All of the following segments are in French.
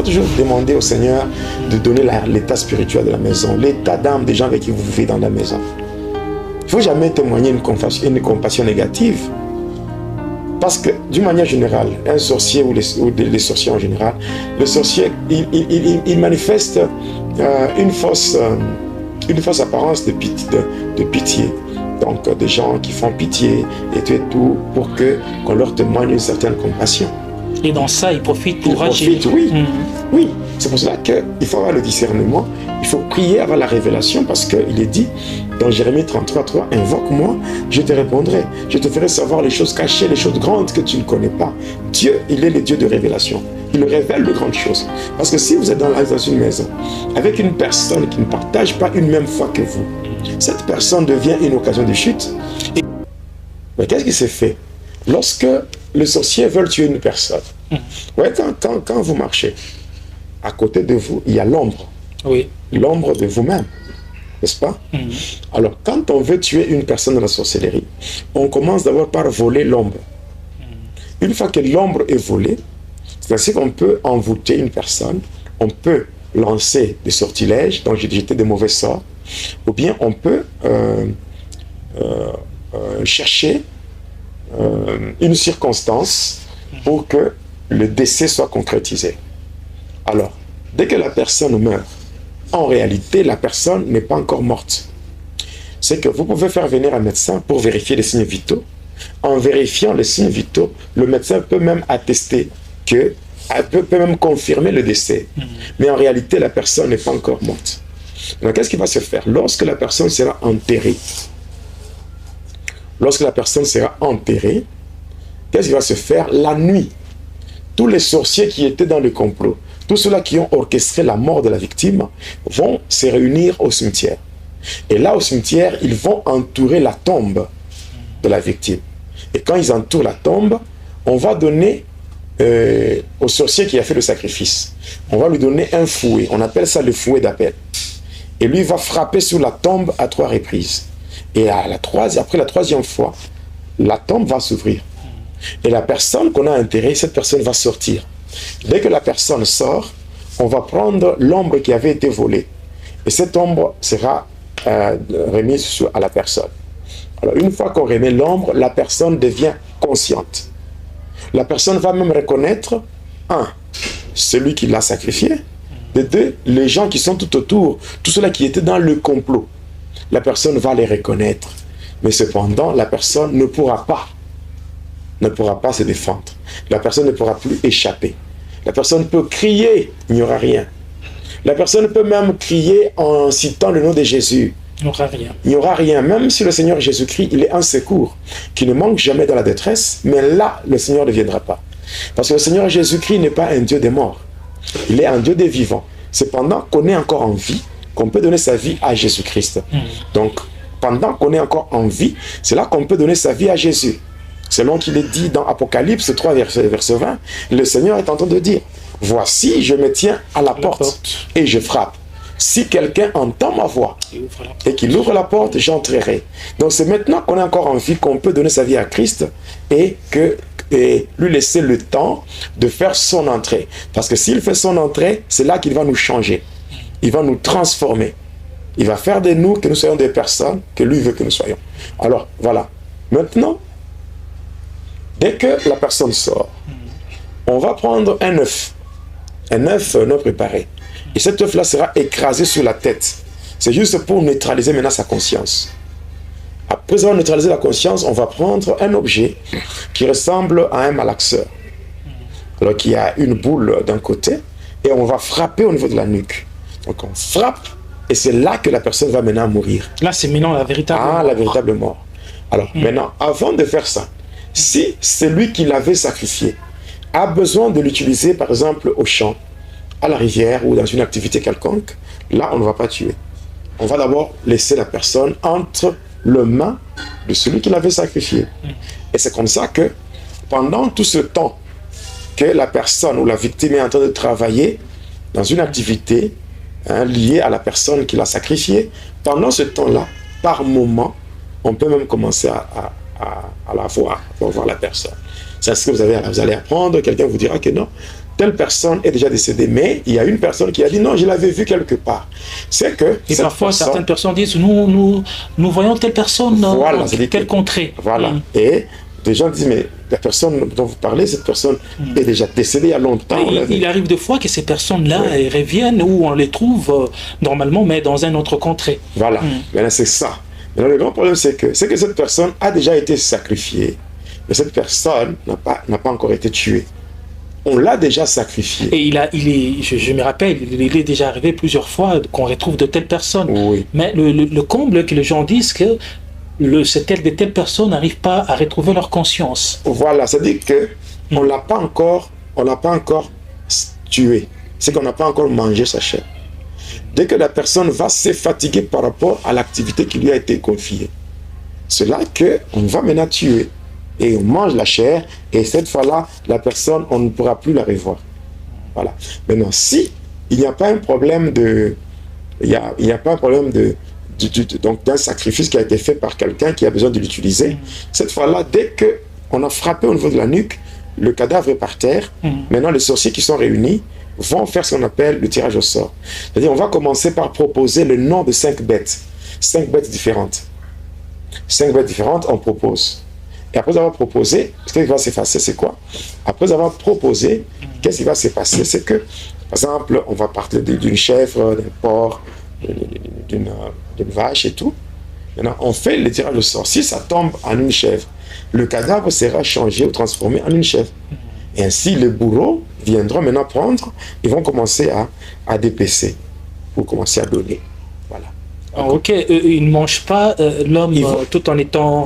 toujours demander au Seigneur de donner l'état spirituel de la maison, l'état d'âme des gens avec qui vous vivez dans la maison. Il ne faut jamais témoigner une compassion négative. Parce que, d'une manière générale, un sorcier ou les sorciers en général, le sorcier, il manifeste une fausse apparence de pitié. Donc, des gens qui font pitié et tout pour qu'on leur témoigne une certaine compassion. Et dans ça, il profite pour agir. Oui, oui. C'est pour cela qu'il faut avoir le discernement. Il faut prier avoir la révélation parce qu'il est dit dans Jérémie 33:3, invoque-moi, je te répondrai. Je te ferai savoir les choses cachées, les choses grandes que tu ne connais pas. Dieu, il est le Dieu de révélation. Il révèle de grandes choses. Parce que si vous êtes dans une maison avec une personne qui ne partage pas une même foi que vous, cette personne devient une occasion de chute. Mais qu'est-ce qui s'est fait? Lorsque le sorcier veut tuer une personne, ouais, quand vous marchez, à côté de vous, il y a l'ombre. Oui. L'ombre de vous-même, n'est-ce pas? Alors, quand on veut tuer une personne dans la sorcellerie, on commence d'abord par voler l'ombre. Une fois que l'ombre est volée, c'est ainsi qu'on peut envoûter une personne, on peut lancer des sortilèges, donc jeter des mauvais sorts, ou bien on peut chercher une circonstance pour que le décès soit concrétisé. Alors, dès que la personne meurt, en réalité, la personne n'est pas encore morte. C'est que vous pouvez faire venir un médecin pour vérifier les signes vitaux. En vérifiant les signes vitaux, le médecin peut même attester peut même confirmer le décès. Mais en réalité, la personne n'est pas encore morte. Donc, qu'est-ce qui va se faire? Lorsque la personne sera enterrée, qu'est-ce qui va se faire? La nuit, tous les sorciers qui étaient dans le complot, tous ceux-là qui ont orchestré la mort de la victime, vont se réunir au cimetière. Et là, au cimetière, ils vont entourer la tombe de la victime. Et quand ils entourent la tombe, on va donner au sorcier qui a fait le sacrifice, on va lui donner un fouet. On appelle ça le fouet d'appel. Et lui va frapper sur la tombe à 3 reprises. Et après la troisième fois, la tombe va s'ouvrir. Et la personne qu'on a enterrée, cette personne va sortir. Dès que la personne sort, on va prendre l'ombre qui avait été volée. Et cette ombre sera remise à la personne. Alors, une fois qu'on remet l'ombre, la personne devient consciente. La personne va même reconnaître, celui qui l'a sacrifié, de 2, les gens qui sont tout autour, tous ceux-là qui étaient dans le complot. La personne va les reconnaître. Mais cependant, la personne ne pourra pas se défendre. La personne ne pourra plus échapper. La personne peut crier, il n'y aura rien. La personne peut même crier en citant le nom de Jésus. Il n'y aura rien. Il n'y aura rien. Même si le Seigneur Jésus-Christ, il est un secours qui ne manque jamais dans la détresse, mais là, le Seigneur ne viendra pas. Parce que le Seigneur Jésus-Christ n'est pas un Dieu des morts. Il est un Dieu des vivants. C'est pendant qu'on est encore en vie qu'on peut donner sa vie à Jésus-Christ. Donc, pendant qu'on est encore en vie, c'est là qu'on peut donner sa vie à Jésus. Selon qu'il est dit dans Apocalypse 3, verset 20, le Seigneur est en train de dire, « Voici, je me tiens à la porte et je frappe. Si quelqu'un entend ma voix et qu'il ouvre la porte, j'entrerai. » Donc c'est maintenant qu'on est encore en vie qu'on peut donner sa vie à Christ et lui laisser le temps de faire son entrée. Parce que s'il fait son entrée, c'est là qu'il va nous changer. Il va nous transformer. Il va faire de nous que nous soyons des personnes que lui veut que nous soyons. Alors, voilà. Maintenant, dès que la personne sort, on va prendre un œuf non préparé. Et cet œuf-là sera écrasé sur la tête. C'est juste pour neutraliser maintenant sa conscience. Après avoir neutralisé la conscience, on va prendre un objet qui ressemble à un malaxeur. Alors qu'il y a une boule d'un côté, et on va frapper au niveau de la nuque. Donc on frappe, et c'est là que la personne va maintenant mourir. Là, c'est maintenant la véritable mort. La véritable mort. Alors maintenant, avant de faire ça, si celui qui l'avait sacrifié a besoin de l'utiliser, par exemple, au champ, à la rivière ou dans une activité quelconque, là, on ne va pas tuer. On va d'abord laisser la personne entre les mains de celui qui l'avait sacrifié. Et c'est comme ça que, pendant tout ce temps que la personne ou la victime est en train de travailler dans une activité liée à la personne qui l'a sacrifié, pendant ce temps-là, par moment, on peut même commencer à la voir, à voir la personne. C'est ce que vous allez apprendre. Quelqu'un vous dira que non, telle personne est déjà décédée, mais il y a une personne qui a dit non, je l'avais vu quelque part. C'est que et parfois certaines personnes disent nous voyons telle personne dans quelle contrée. Voilà. Et des gens disent mais la personne dont vous parlez, cette personne est déjà décédée il y a longtemps. Il arrive des fois que ces personnes-là reviennent où on les trouve normalement, mais dans un autre contrée. Voilà. Maintenant c'est ça. Maintenant le grand problème c'est que cette personne a déjà été sacrifiée, mais cette personne n'a pas encore été tuée. On l'a déjà sacrifié. Et je me rappelle, il est déjà arrivé plusieurs fois qu'on retrouve de telles personnes. Oui. Mais le comble que les gens disent que de telles personnes n'arrivent pas à retrouver leur conscience. Voilà, c'est-à-dire que on l'a pas encore tué. C'est qu'on n'a pas encore mangé sa chair. Dès que la personne va se fatiguer par rapport à l'activité qui lui a été confiée, c'est là qu'on va maintenant tuer. Et on mange la chair, et cette fois-là, la personne, on ne pourra plus la revoir. Voilà. Maintenant, si il n'y a pas un problème donc d'un sacrifice qui a été fait par quelqu'un qui a besoin de l'utiliser, cette fois-là, dès qu'on a frappé au niveau de la nuque, le cadavre est par terre. Maintenant, les sorciers qui sont réunis vont faire ce qu'on appelle le tirage au sort. C'est-à-dire, on va commencer par proposer le nom de 5 bêtes. 5 bêtes différentes. 5 bêtes différentes, on propose. Et après avoir proposé, ce qui va se passer, c'est quoi? Après avoir proposé, qu'est-ce qui va se passer? C'est que, par exemple, on va partir d'une chèvre, d'un porc, d'une vache et tout. Maintenant, on fait le tirage au sort. Si ça tombe en une chèvre, le cadavre sera changé ou transformé en une chèvre. Et ainsi, les bourreaux viendront maintenant prendre, ils vont commencer à dépecer pour commencer à donner. Voilà. Ok, ils ne mangent pas l'homme tout en étant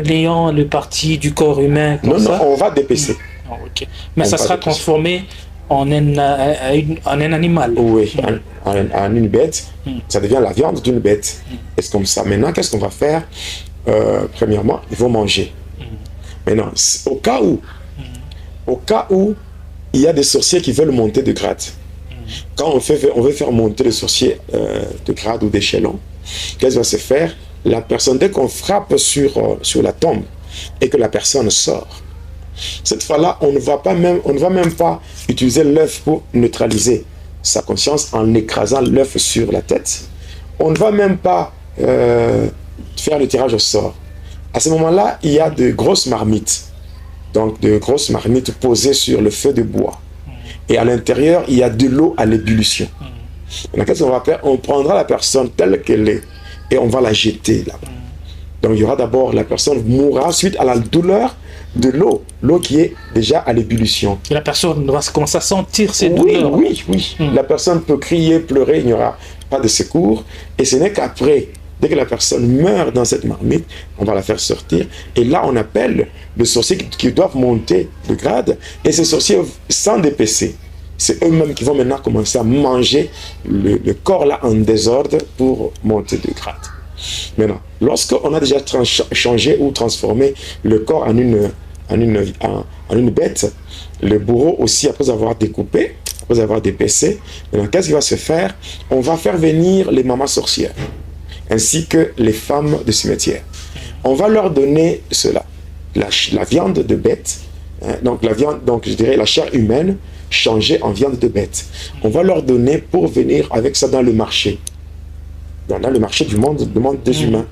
ayant le parti du corps humain comme ça. Non, on va dépecer. Okay. Mais ça sera transformé en un animal. Oui, en une bête. Ça devient la viande d'une bête. Et c'est comme ça. Maintenant, qu'est-ce qu'on va faire? Premièrement, ils vont manger. Maintenant, au cas où il y a des sorciers qui veulent monter de grade, quand on veut faire monter le sorcier de grade ou d'échelon, qu'est-ce qui va se faire? La personne, dès qu'on frappe sur la tombe et que la personne sort, cette fois-là, on ne va même pas utiliser l'œuf pour neutraliser sa conscience en écrasant l'œuf sur la tête. On ne va même pas faire le tirage au sort. À ce moment-là, il y a de grosses marmites. Donc, de grosses marmites posées sur le feu de bois. Et à l'intérieur, il y a de l'eau à l'ébullition. Maintenant, qu'est-ce qu'on va faire? On prendra la personne telle qu'elle est et on va la jeter là-bas. Donc, il y aura d'abord, la personne mourra suite à la douleur de l'eau qui est déjà à l'ébullition. Et la personne va commencer à sentir ces douleurs. Oui. La personne peut crier, pleurer, il n'y aura pas de secours. Et ce n'est qu'après, dès que la personne meurt dans cette marmite, on va la faire sortir. Et là, on appelle les sorciers qui doivent monter de grade. Et ces sorciers, sans dépecer, c'est eux-mêmes qui vont maintenant commencer à manger le corps là en désordre pour monter de grade. Maintenant, lorsqu'on a déjà changé ou transformé le corps en une bête, le bourreau aussi, après avoir découpé, après avoir dépecé, maintenant, qu'est-ce qui va se faire? On va faire venir les mamans sorcières, ainsi que les femmes de cimetière. On va leur donner cela, la viande de bête, donc je dirais la chair humaine changée en viande de bête. On va leur donner pour venir avec ça dans le marché. Dans le marché du monde des humains.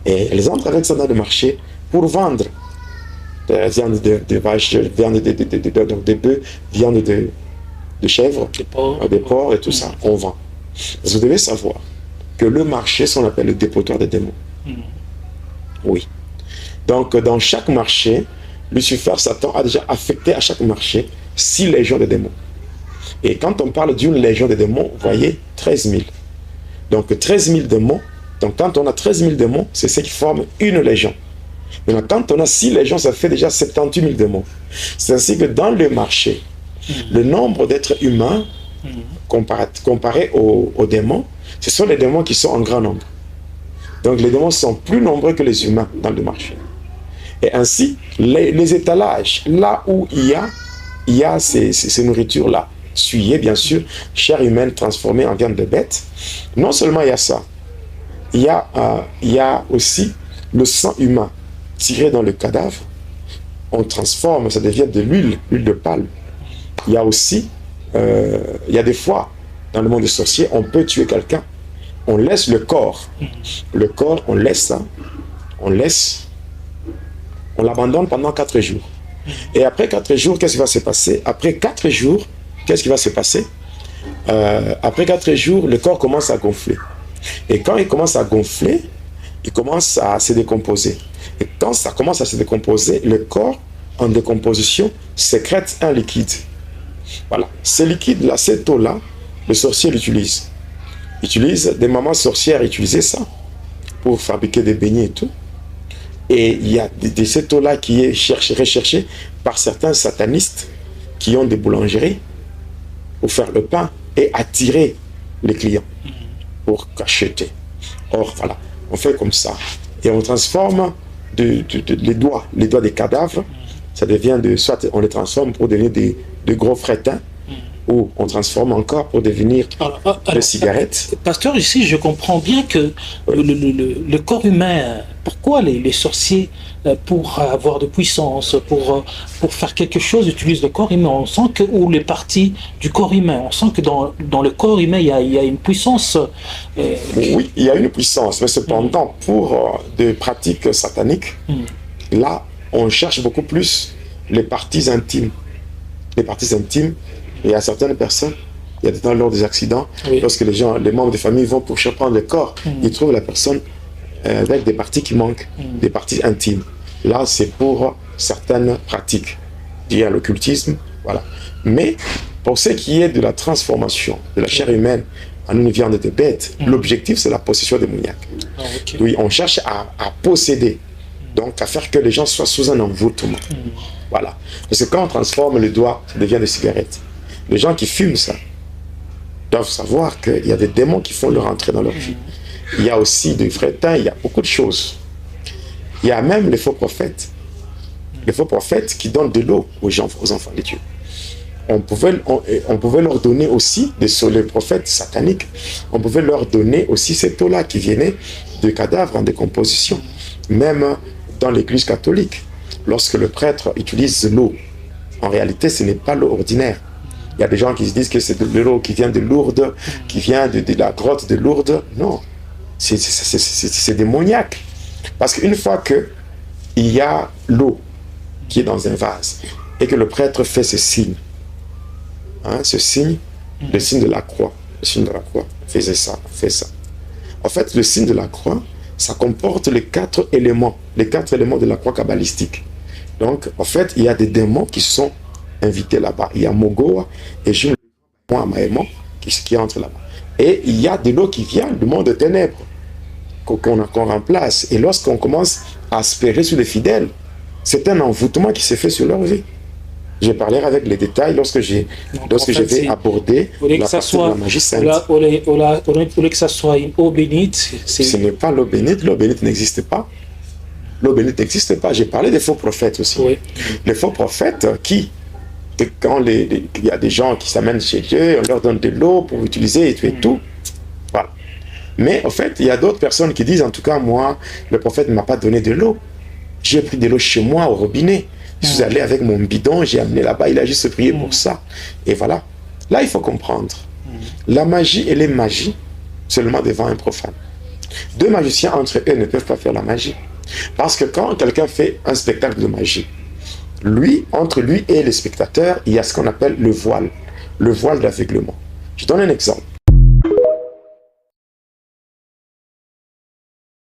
Et elles entrent avec ça dans le marché pour vendre viande de vache, viande de bœufs, viande de chèvres, des porcs et tout ça. On vend. Vous devez savoir que le marché, c'est ce qu'on appelle le dépotoir des démons. Oui. Donc, dans chaque marché, Lucifer, Satan a déjà affecté à chaque marché 6 légions de démons. Et quand on parle d'une légion de démons, vous voyez, 13 000. Donc 13 000 démons, donc quand on a 13 000 démons, c'est ce qui forme une légion. Maintenant, quand on a 6 légions, ça fait déjà 78 000 démons. C'est ainsi que dans le marché, le nombre d'êtres humains comparé aux démons, ce sont les démons qui sont en grand nombre. Donc les démons sont plus nombreux que les humains dans le marché. Et ainsi, les étalages, là où il y a ces nourritures-là, suyées bien sûr, chair humaine transformée en viande de bête. Non seulement il y a ça, il y a aussi le sang humain tiré dans le cadavre. On transforme, ça devient de l'huile de palme. il y a aussi, il y a des fois, dans le monde des sorciers, on peut tuer quelqu'un. On laisse le corps. Le corps, on laisse ça. On l'abandonne pendant 4 jours. Et après 4 jours, qu'est-ce qui va se passer? Après 4 jours, qu'est-ce qui va se passer? Après 4 jours, le corps commence à gonfler. Et quand il commence à gonfler, il commence à se décomposer. Et quand ça commence à se décomposer, le corps, en décomposition, sécrète un liquide. Voilà. Ce liquide-là, cette eau-là, le sorcier l'utilise. Des mamans sorcières utilisaient ça pour fabriquer des beignets et tout. Et il y a cette eau-là qui est recherchée par certains satanistes qui ont des boulangeries pour faire le pain et attirer les clients pour acheter. Or, voilà, on fait comme ça. Et on transforme les doigts des cadavres, ça devient soit on les transforme pour devenir de gros frétins, ou on transforme encore pour devenir des cigarettes. Pasteur, ici, je comprends bien que le corps humain, pourquoi les sorciers, pour avoir de puissance, pour faire quelque chose, utilisent le corps humain? On sent que, ou les parties du corps humain, on sent que dans le corps humain, il y a une puissance. Oui, il y a une puissance, mais cependant, pour des pratiques sataniques, là, on cherche beaucoup plus les parties intimes. Les parties intimes. Il y a certaines personnes, il y a lors des accidents, lorsque les membres de famille vont pour prendre le corps, ils trouvent la personne avec des parties qui manquent, des parties intimes. Là, c'est pour certaines pratiques liées à l'occultisme, voilà. Mais pour ce qui est de la transformation de la chair humaine en une viande de bête, l'objectif, c'est la possession démoniaque. Oui, on cherche à posséder, donc à faire que les gens soient sous un envoûtement. Voilà. Parce que quand on transforme le doigt, ça devient des cigarettes. Les gens qui fument ça doivent savoir qu'il y a des démons qui font leur entrée dans leur vie. Il y a aussi des frétins, il y a beaucoup de choses. Il y a même les faux prophètes. Les faux prophètes qui donnent de l'eau aux enfants de Dieu. On pouvait leur donner aussi, les prophètes sataniques, on pouvait leur donner aussi cette eau-là qui venait de cadavres en décomposition. Même dans l'église catholique, lorsque le prêtre utilise l'eau, en réalité, ce n'est pas l'eau ordinaire. Il y a des gens qui se disent que c'est de l'eau qui vient de Lourdes, qui vient de la grotte de Lourdes. Non, c'est démoniaque. Parce qu'une fois qu'il y a l'eau qui est dans un vase et que le prêtre fait ce signe, ce signe, le signe de la croix, le signe de la croix, faisait ça, fait ça. En fait, le signe de la croix, ça comporte les 4 éléments de la croix kabbalistique. Donc, en fait, il y a des démons qui sont invités là-bas. Il y a Mogoa et Jim Maëmon qui entrent là-bas. Et il y a de l'eau qui vient du monde de ténèbres qu'on remplace. Et lorsqu'on commence à aspirer sur les fidèles, c'est un envoûtement qui s'est fait sur leur vie. Je parlerai avec les détails lorsque je vais aborder la partie de la magie sainte. Au lieu que ça soit une eau bénite, ce n'est pas l'eau bénite n'existe pas. L'eau bénite n'existe pas. J'ai parlé des faux prophètes aussi. Oui. Les faux prophètes quand il y a des gens qui s'amènent chez Dieu, on leur donne de l'eau pour utiliser et tout. Voilà. Mais en fait, il y a d'autres personnes qui disent, en tout cas, moi, le prophète ne m'a pas donné de l'eau. J'ai pris de l'eau chez moi au robinet. Je suis allé avec mon bidon, j'ai amené là-bas, il a juste prié pour ça. Et voilà. Là, il faut comprendre. La magie, elle est magie seulement devant un profane. 2 magiciens entre eux ne peuvent pas faire la magie. Parce que quand quelqu'un fait un spectacle de magie, entre lui et les spectateurs, il y a ce qu'on appelle le voile d'aveuglement. Je donne un exemple.